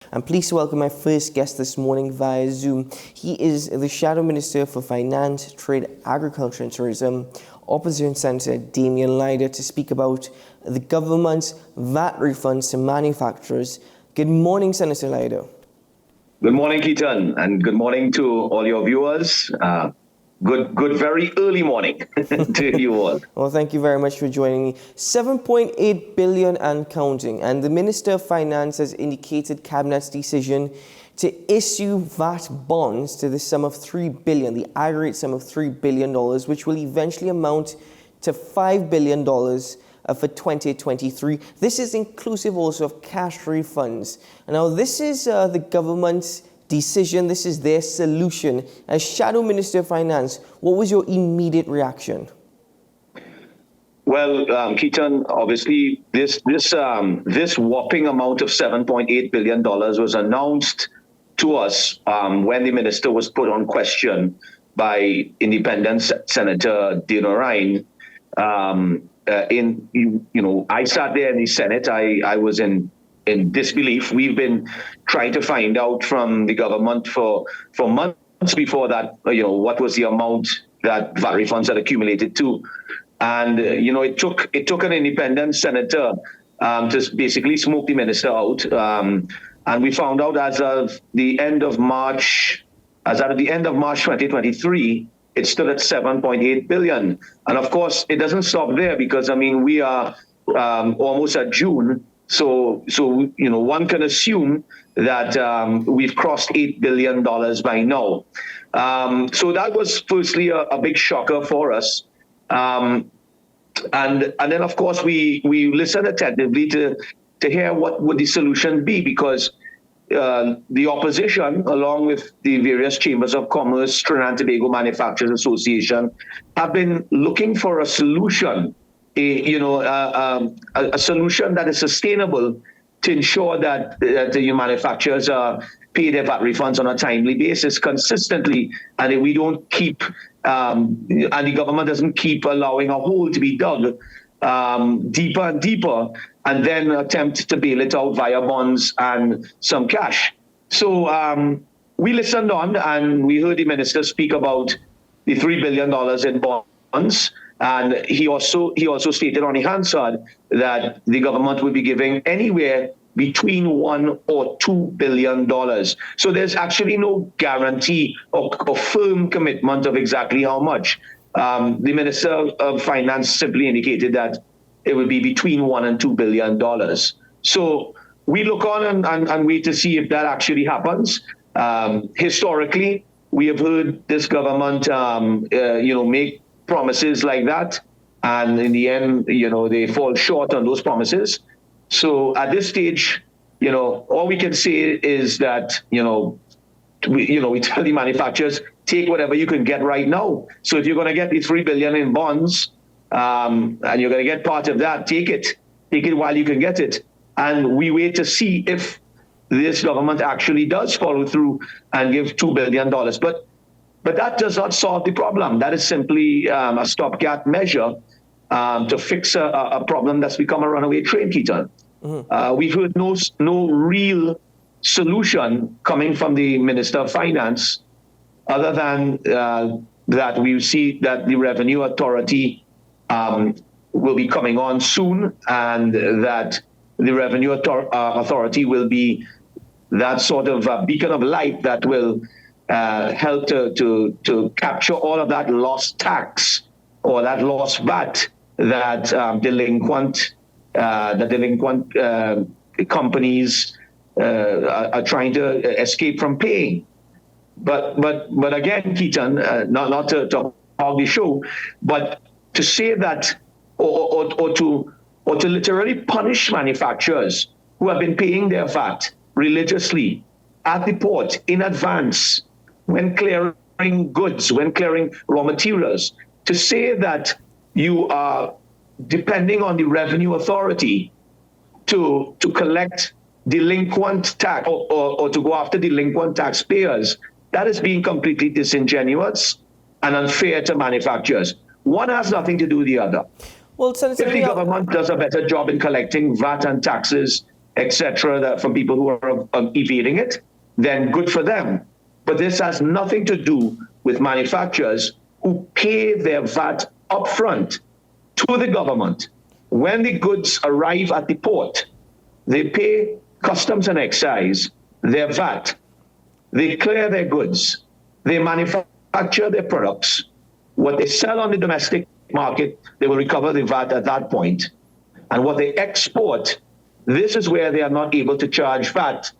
I'm pleased to welcome my first guest this morning via Zoom. He is the Shadow Minister for Finance, Trade, Agriculture and Tourism, Opposition Senator Damian Lyder, to speak about the government's VAT refunds to manufacturers. Good morning, Senator Lyder. Good morning, Ketan, and good morning to all your viewers. Good, very early morning to you all. Well, thank you very much for joining me. 7.8 billion and counting, and the Minister of Finance has indicated Cabinet's decision to issue VAT bonds to the sum of $3 billion, the aggregate sum of $3 billion, which will eventually amount to $5 billion for 2023. This is inclusive also of cash refunds. Now, this is the government's decision. This is their solution. As Shadow Minister of Finance, what was your immediate reaction? Well, Ketan, obviously, this whopping amount of $7.8 billion was announced to us when the minister was put on question by Independent Senator Damian Lyder. I sat there in the Senate. I was in disbelief. We've been trying to find out from the government for months before that, what was the amount that VAT refunds had accumulated to. And, it took an independent senator to basically smoke the minister out. And we found out as of the end of March 2023, it stood at 7.8 billion. And of course, it doesn't stop there because, we are almost at June. So one can assume that we've crossed $8 billion by now. So that was firstly a big shocker for us. And then, of course, we listened attentively to hear what would the solution be, because the opposition, along with the various chambers of commerce, Trinidad and Tobago Manufacturers Association, have been looking for a solution, a solution that is sustainable to ensure that the manufacturers pay their VAT refunds on a timely basis consistently, and we don't keep, and the government doesn't keep allowing a hole to be dug deeper and deeper, and then attempt to bail it out via bonds and some cash. So we listened on, and we heard the minister speak about the $3 billion in bonds. And he also stated on the Hansard that the government would be giving anywhere between $1 or $2 billion. So there's actually no guarantee or firm commitment of exactly how much. The Minister of Finance simply indicated that it would be between $1 and $2 billion. So we look on and wait to see if that actually happens. Historically, we have heard this government, make promises like that, and in the end, they fall short on those promises. So at this stage, all we can say is that, we tell the manufacturers, take whatever you can get right now. So if you're going to get the $3 billion in bonds, and you're going to get part of that, take it while you can get it. And we wait to see if this government actually does follow through and give $2 billion. But that does not solve the problem. That is simply a stopgap measure to fix a problem that's become a runaway train, Ketan. Mm-hmm. We've heard no real solution coming from the Minister of Finance, other than that we see that the Revenue Authority will be coming on soon, and that the Revenue Authority will be that sort of beacon of light that will help to capture all of that lost tax or that lost VAT that delinquent companies are trying to escape from paying. But again, Ketan, not to hog the show, but to say that or to literally punish manufacturers who have been paying their VAT religiously at the port in advance, when clearing goods, when clearing raw materials, to say that you are depending on the Revenue Authority to collect delinquent tax or to go after delinquent taxpayers, that is being completely disingenuous and unfair to manufacturers. One has nothing to do with the other. Well, Senator, if the government does a better job in collecting VAT and taxes etc., that from people who are evading it, then good for them. But this has nothing to do with manufacturers who pay their VAT upfront to the government. When the goods arrive at the port, they pay customs and excise, their VAT. They clear their goods. They manufacture their products. What they sell on the domestic market, they will recover the VAT at that point. And what they export, this is where they are not able to charge VAT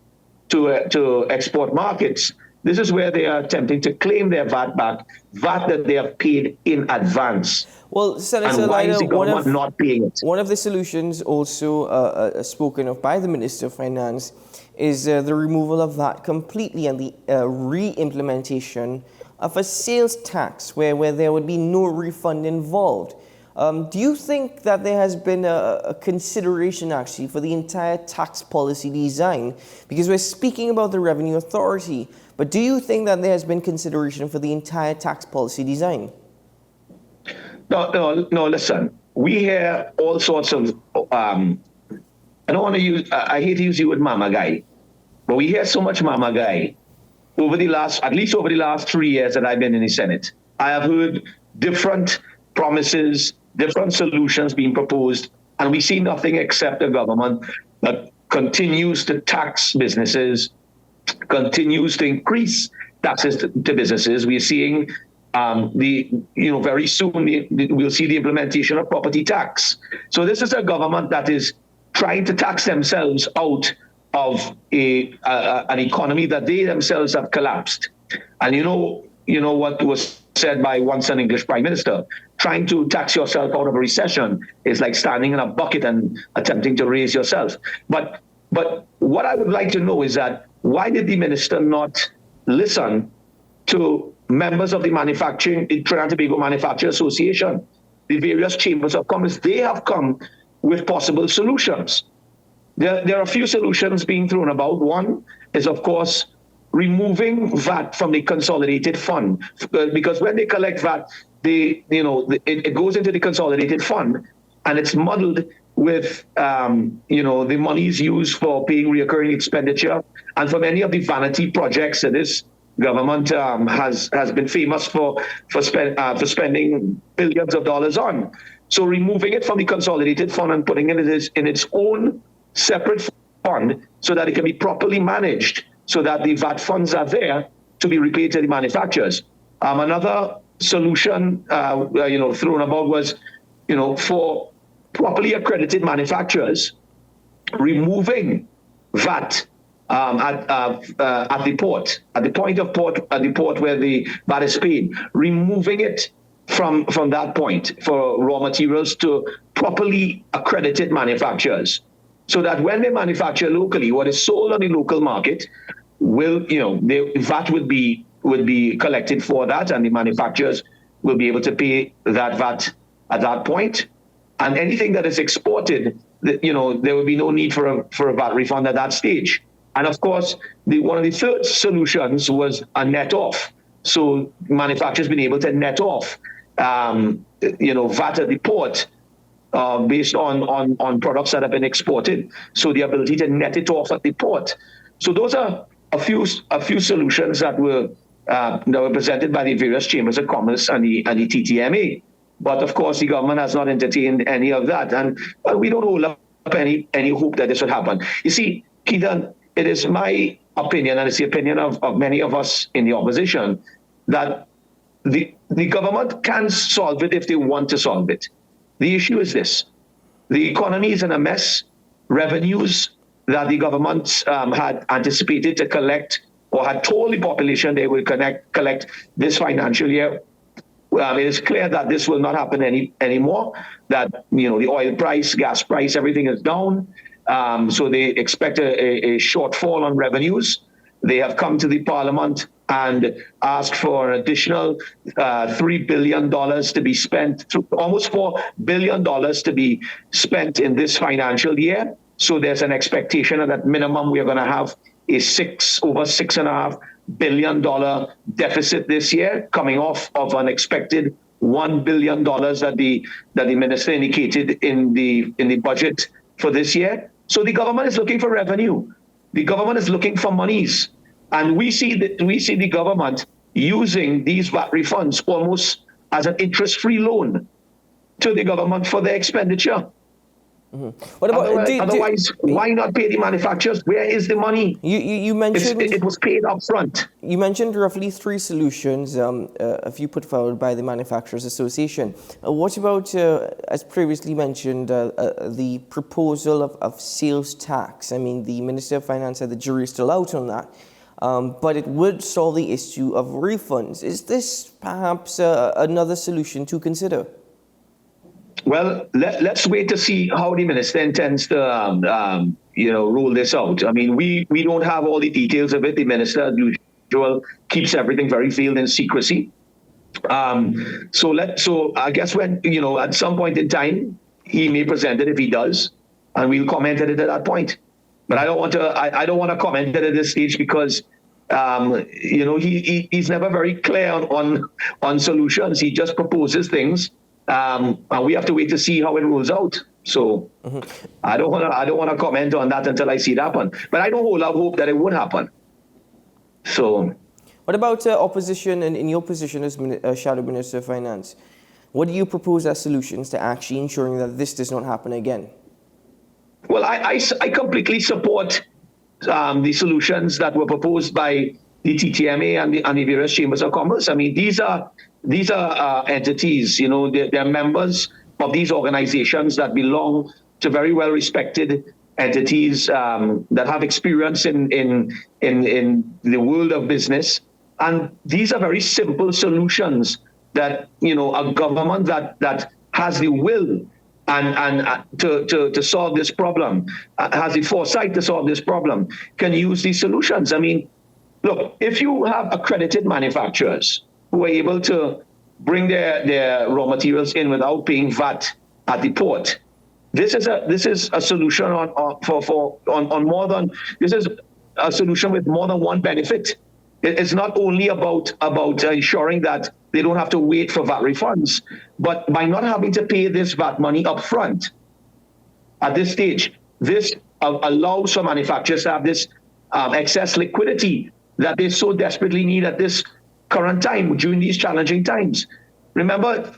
to export markets. This is where they are attempting to claim their VAT back, VAT that they have paid in advance. Well, Senator and why Lyder, is the government not paying it? One of the solutions also spoken of by the Minister of Finance is the removal of VAT completely and the re-implementation of a sales tax where there would be no refund involved. Do you think that there has been a consideration actually for the entire tax policy design? Because we're speaking about the Revenue Authority, but do you think that there has been consideration for the entire tax policy design? No, listen. We hear all sorts of, I don't want to use, I hate to use the word mama guy, but we hear so much mama guy at least over the last 3 years that I've been in the Senate. I have heard different promises, different solutions being proposed, and we see nothing except a government that continues to tax businesses, continues to increase taxes to businesses. We are seeing very soon we'll see the implementation of property tax. So this is a government that is trying to tax themselves out of an economy that they themselves have collapsed. And you know what was said by once an English prime minister: trying to tax yourself out of a recession is like standing in a bucket and attempting to raise yourself. But what I would like to know is that why did the minister not listen to members of the Trinidad and Tobago Manufacturing Association, the various chambers of commerce? They have come with possible solutions. There are a few solutions being thrown about. One is, of course, removing VAT from the consolidated fund, because when they collect VAT, it goes into the consolidated fund, and it's muddled with the monies used for paying recurring expenditure and for many of the vanity projects that this government has been famous for spending billions of dollars on. So removing it from the consolidated fund and putting it in its own separate fund so that it can be properly managed, so that the VAT funds are there to be repaid to the manufacturers. Another solution thrown about was for properly accredited manufacturers, removing VAT at the port, at the point of port, at the port where the VAT is paid, removing it from that point for raw materials to properly accredited manufacturers, so that when they manufacture locally, what is sold on the local market VAT would be collected for that, and the manufacturers will be able to pay that VAT at that point. And anything that is exported, there will be no need for a VAT refund at that stage. And of course, one of the third solutions was a net off. So manufacturers being able to net off, VAT at the port based on products that have been exported. So the ability to net it off at the port. So those are a few solutions that were presented by the various chambers of commerce and the TTMA. But of course, the government has not entertained any of that, and we don't hold up any hope that this would happen. You see, Ketan, it is my opinion, and it's the opinion of many of us in the opposition, that the government can solve it if they want to solve it. The issue is this: the economy is in a mess. Revenues that the government had anticipated to collect, or had told the population they will collect this financial year, it is clear that this will not happen anymore. That the oil price, gas price, everything is down. So they expect a shortfall on revenues. They have come to the parliament and asked for an additional $3 billion to be spent, almost $4 billion to be spent in this financial year. So there's an expectation that at minimum we are going to have a over $6.5 billion deficit this year, coming off of an expected $1 billion that the minister indicated in the budget for this year. So the government is looking for revenue. The government is looking for monies. And we see the government using these VAT refunds almost as an interest-free loan to the government for their expenditure. What about Otherwise, why not pay the manufacturers? Where is the money? You mentioned it was paid up front. You mentioned roughly 3 solutions, a few put forward by the Manufacturers Association. What about, as previously mentioned, the proposal of sales tax? I mean, the Minister of Finance said the jury is still out on that, but it would solve the issue of refunds. Is this perhaps another solution to consider? Well, let's wait to see how the minister intends to, roll this out. I mean, we don't have all the details of it. The minister, as usual, keeps everything very veiled in secrecy. So I guess when, at some point in time, he may present it if he does, and we'll comment on it at that point. But I don't want to comment it at this stage because, he's never very clear on solutions. He just proposes things. And we have to wait to see how it rolls out. So I don't want to comment on that until I see it happen. But I don't hold out hope that it would happen. So, what about opposition and in your position as Shadow Minister of Finance? What do you propose as solutions to actually ensuring that this does not happen again? Well, I completely support the solutions that were proposed by the TTMA and the various chambers of commerce. I mean, these are entities, they're members of these organizations that belong to very well-respected entities that have experience in the world of business. And these are very simple solutions that, a government that has the will and to solve this problem, has the foresight to solve this problem, can use these solutions. I mean, look, if you have accredited manufacturers who are able to bring their raw materials in without paying VAT at the port, this is a solution on more than, this is a solution with more than one benefit. It's not only about ensuring that they don't have to wait for VAT refunds, but by not having to pay this VAT money up front at this stage, this allows for manufacturers to have this excess liquidity that they so desperately need at this current time, during these challenging times. Remember,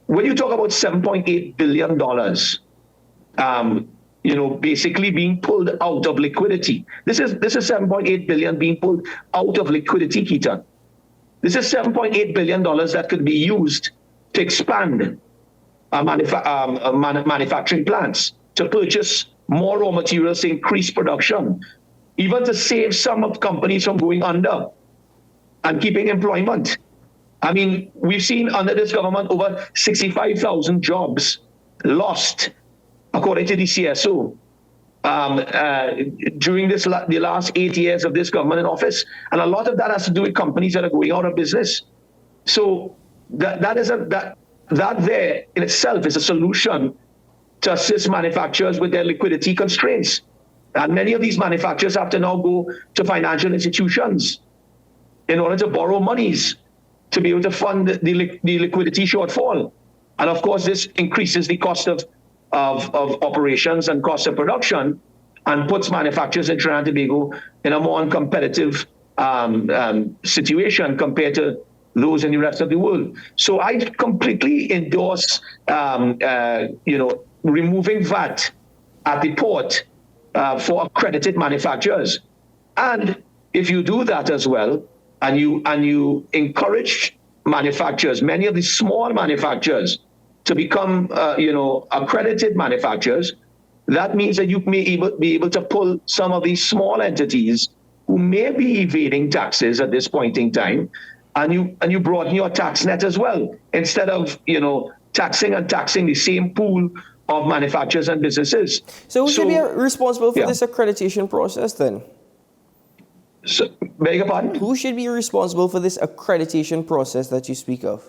when you talk about $7.8 billion, basically being pulled out of liquidity. This is $7.8 billion being pulled out of liquidity, Ketan. This is $7.8 billion that could be used to expand manufacturing plants, to purchase more raw materials, to increase production, even to save some of companies from going under and keeping employment. I mean, we've seen under this government over 65,000 jobs lost, according to the CSO, during the last 8 years of this government in office. And a lot of that has to do with companies that are going out of business. So that there in itself is a solution to assist manufacturers with their liquidity constraints. And many of these manufacturers have to now go to financial institutions in order to borrow monies to be able to fund the liquidity shortfall. And of course, this increases the cost of operations and cost of production and puts manufacturers in Trinidad and Tobago in a more uncompetitive situation compared to those in the rest of the world. So I completely endorse, removing VAT at the port for accredited manufacturers. And if you do that as well, and you encourage manufacturers, many of the small manufacturers, to become accredited manufacturers, that means that you may be able to pull some of these small entities who may be evading taxes at this point in time, and you broaden your tax net as well, instead of taxing the same pool of manufacturers and businesses. So who should be responsible for this accreditation process then? So, beg your pardon? Who should be responsible for this accreditation process that you speak of?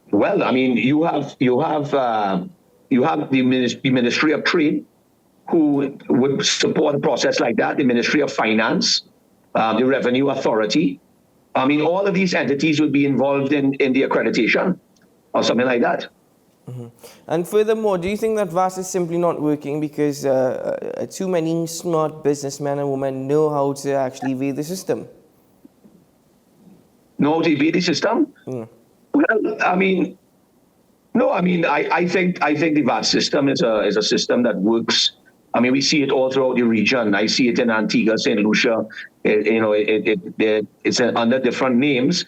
Well, I mean, you have the Ministry of Trade, who would support a process like that. The Ministry of Finance, the Revenue Authority. I mean, all of these entities would be involved in the accreditation or something like that. And furthermore, do you think that VAT is simply not working because too many smart businessmen and women know how to actually evade the system? Know how to evade the system? Well, I mean, no, I mean, I think the VAT system is a system that works. I mean, we see it all throughout the region. I see it in Antigua, St. Lucia. It's under different names.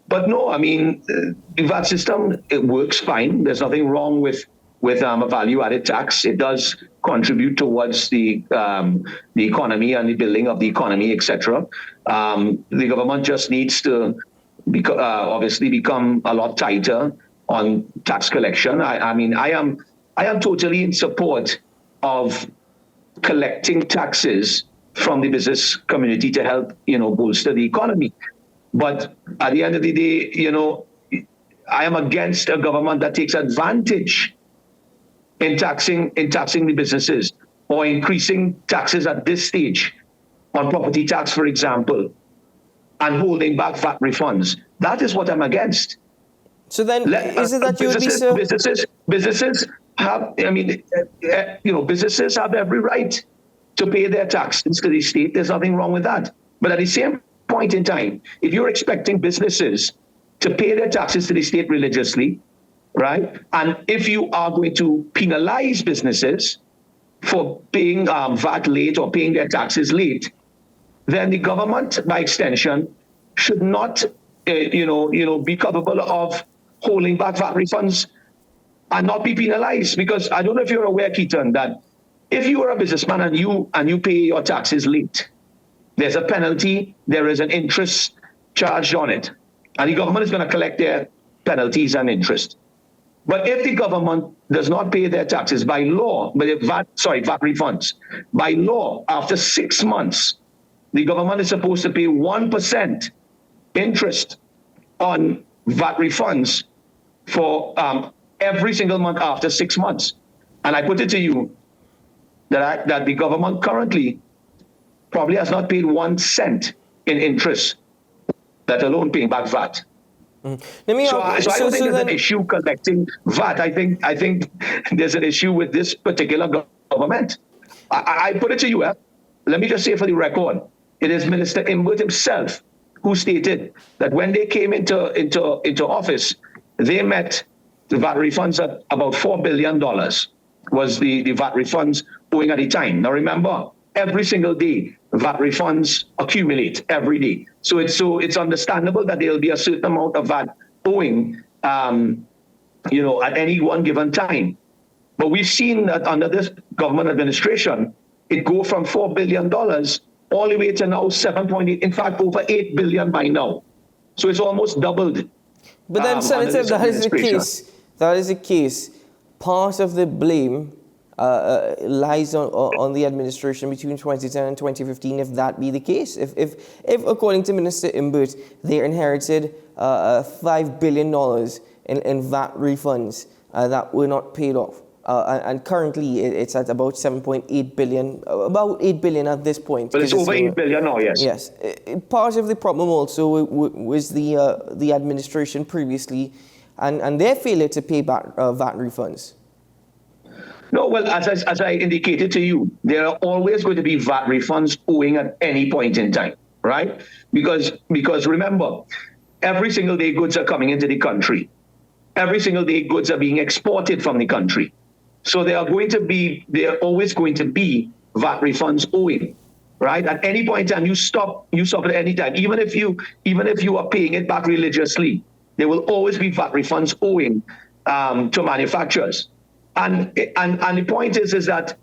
But no, I mean, the VAT system, it works fine. There's nothing wrong with a value-added tax. It does contribute towards the economy and the building of the economy, etc. The government just needs to obviously become a lot tighter on tax collection. I mean, I am totally in support of collecting taxes from the business community to help, bolster the economy. But at the end of the day, I am against a government that takes advantage in taxing the businesses or increasing taxes at this stage on property tax, for example, and holding back VAT refunds. That is what I'm against. So then, is it that you would be so... Businesses have, businesses have every right to pay their taxes to the state. There's nothing wrong with that. But at the same point in time, if you're expecting businesses to pay their taxes to the state religiously, right? And if you are going to penalize businesses for paying VAT late or paying their taxes late, then the government, by extension, should not, be capable of holding back VAT refunds and not be penalized. Because I don't know if you're aware, Ketan, that if you are a businessman and you pay your taxes late, there's a penalty, there is an interest charged on it, and the government is going to collect their penalties and interest. But if the government does not pay their taxes by law, VAT refunds, by law, after 6 months, the government is supposed to pay 1% interest on VAT refunds for every single month after 6 months. And I put it to you that the government currently probably has not paid 1 cent in interest, let alone paying back VAT. I don't think there's an issue collecting VAT. I think there's an issue with this particular government. I put it to you. Let me just say for the record, it is Minister Imbert himself who stated that when they came into office, they met the VAT refunds at about $4 billion was the VAT refunds owing at the time. Now remember, every single day, VAT refunds accumulate every day. So it's understandable that there'll be a certain amount of VAT owing, at any one given time. But we've seen that under this government administration, it go from $4 billion all the way to now 7.8, in fact, over 8 billion by now. So it's almost doubled. But then, Senator, if that is the case, part of the blame lies on the administration between 2010 and 2015, if that be the case. If according to Minister Imbert, they inherited $5 billion in VAT refunds that were not paid off. And currently it's at about 7.8 billion, about 8 billion at this point. But it's over 8 billion now, yes. Yes. Part of the problem also was the administration previously and their failure to pay back VAT refunds. No, well, as I indicated to you, there are always going to be VAT refunds owing at any point in time, right? Because remember, every single day goods are coming into the country. Every single day goods are being exported from the country. So there are always going to be VAT refunds owing, right? At any point in time, you stop at any time. Even if you are paying it back religiously, there will always be VAT refunds owing to manufacturers. And the point is that,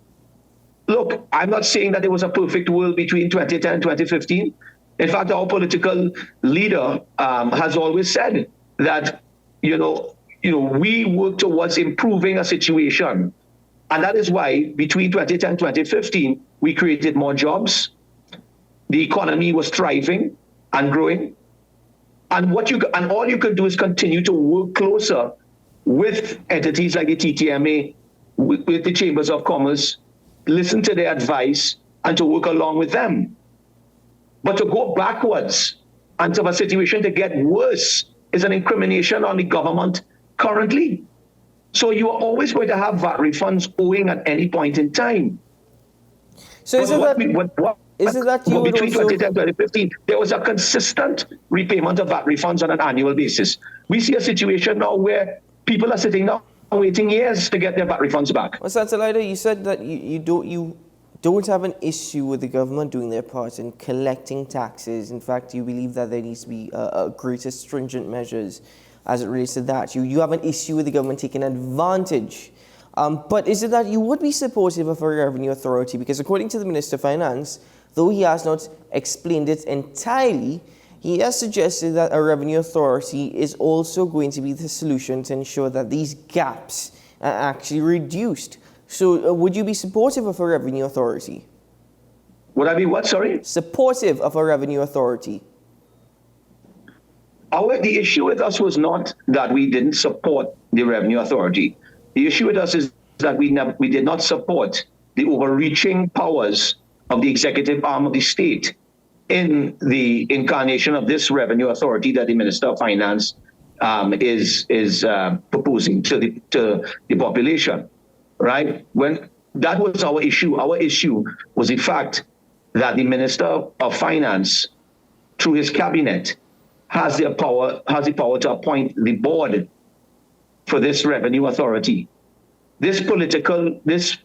look, I'm not saying that there was a perfect world between 2010 and 2015. In fact, our political leader has always said that, we work towards improving a situation. And that is why between 2010 and 2015, we created more jobs. The economy was thriving and growing. And all you could do is continue to work closer with entities like the TTMA, with the Chambers of Commerce, listen to their advice and to work along with them. But to go backwards and to have a situation to get worse is an incrimination on the government currently. So you are always going to have VAT refunds owing at any point in time. So is it that you would between also... 2010 and 2015, there was a consistent repayment of VAT refunds on an annual basis. We see a situation now where people are sitting down waiting years to get their VAT refunds back. Well, Senator Lyder, you said that you don't have an issue with the government doing their part in collecting taxes. In fact, you believe that there needs to be greater stringent measures as it relates to that. You have an issue with the government taking advantage. But is it that you would be supportive of a revenue authority? Because according to the Minister of Finance, though he has not explained it entirely, he has suggested that a revenue authority is also going to be the solution to ensure that these gaps are actually reduced. So would you be supportive of a revenue authority? Would I be what, sorry? Supportive of a revenue authority. The issue with us was not that we didn't support the revenue authority. The issue with us is that we did not support the overreaching powers of the executive arm of the state in the incarnation of this revenue authority that the Minister of Finance is proposing to the population, right? When that was our issue was the fact that the Minister of Finance, through his cabinet, has the power to appoint the board for this revenue authority. This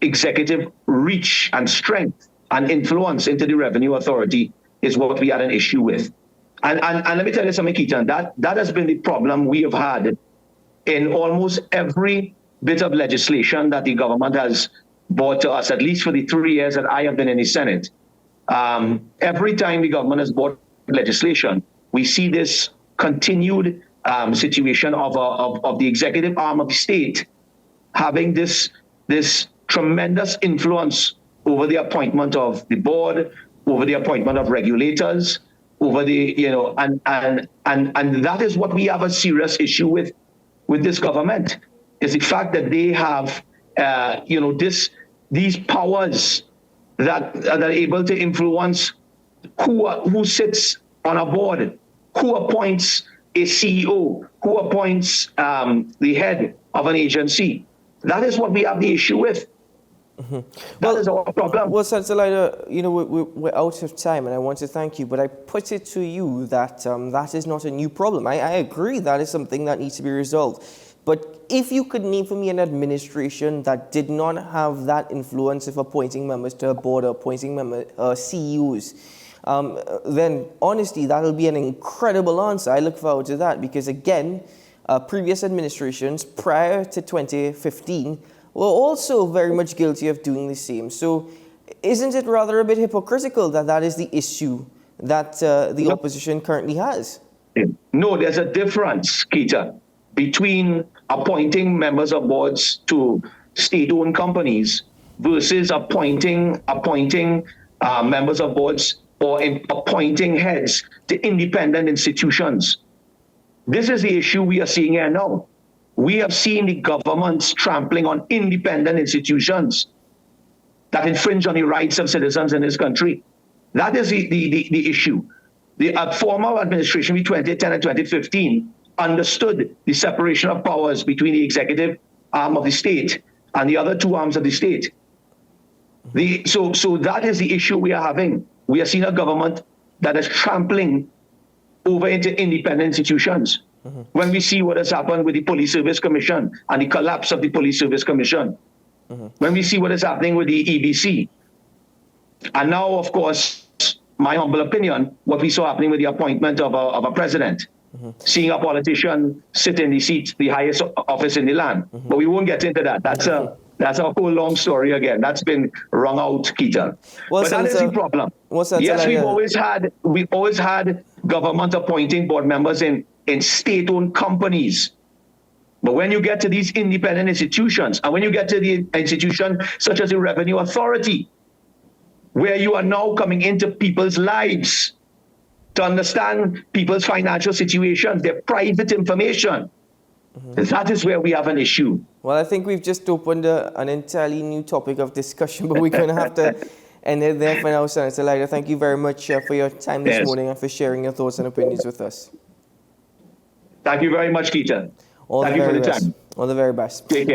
executive reach and strength and influence into the revenue authority is what we had an issue with. And let me tell you something, Ketan, that has been the problem we have had in almost every bit of legislation that the government has brought to us, at least for the 3 years that I have been in the Senate. Every time the government has brought legislation, we see this continued situation of the executive arm of the state having this tremendous influence over the appointment of the board, over the appointment of regulators, over the, and that is what we have a serious issue with this government, is the fact that they have, these powers that are able to influence who sits on a board, who appoints a CEO, who appoints the head of an agency. That is what we have the issue with. Mm-hmm. That is our problem. Well, Senator Lyder, we're out of time, and I want to thank you, but I put it to you that that is not a new problem. I agree that is something that needs to be resolved. But if you could name for me an administration that did not have that influence of appointing members to a board or appointing CEOs, then honestly, that'll be an incredible answer. I look forward to that because, again, previous administrations prior to 2015 were also very much guilty of doing the same. So isn't it rather a bit hypocritical that that is the issue that the opposition currently has? No, there's a difference, Ketan, between appointing members of boards to state-owned companies versus appointing members of boards or appointing heads to independent institutions. This is the issue we are seeing here now. We have seen the governments trampling on independent institutions that infringe on the rights of citizens in this country. That is the issue. The former administration between 2010 and 2015 understood the separation of powers between the executive arm of the state and the other two arms of the state. So that is the issue we are having. We are seeing a government that is trampling over into independent institutions. Mm-hmm. When we see what has happened with the Police Service Commission and the collapse of the Police Service Commission, mm-hmm. when we see what is happening with the EBC, and now, of course, my humble opinion, what we saw happening with the appointment of a president, mm-hmm. seeing a politician sit in the seat, the highest office in the land. Mm-hmm. But we won't get into that. That's a whole long story again. That's been wrung out, Ketan. But that is the problem. Yes, we've always had government appointing board members in state-owned companies. But when you get to these independent institutions, and when you get to the institution such as the Revenue Authority, where you are now coming into people's lives to understand people's financial situations, their private information, mm-hmm. that is where we have an issue. Well, I think we've just opened an entirely new topic of discussion, but we're going to have to end it there for now, Senator Lyder. Thank you very much for your time this morning and for sharing your thoughts and opinions with us. Thank you very much, Ketan. Thank you for the time. All the very best. Take care.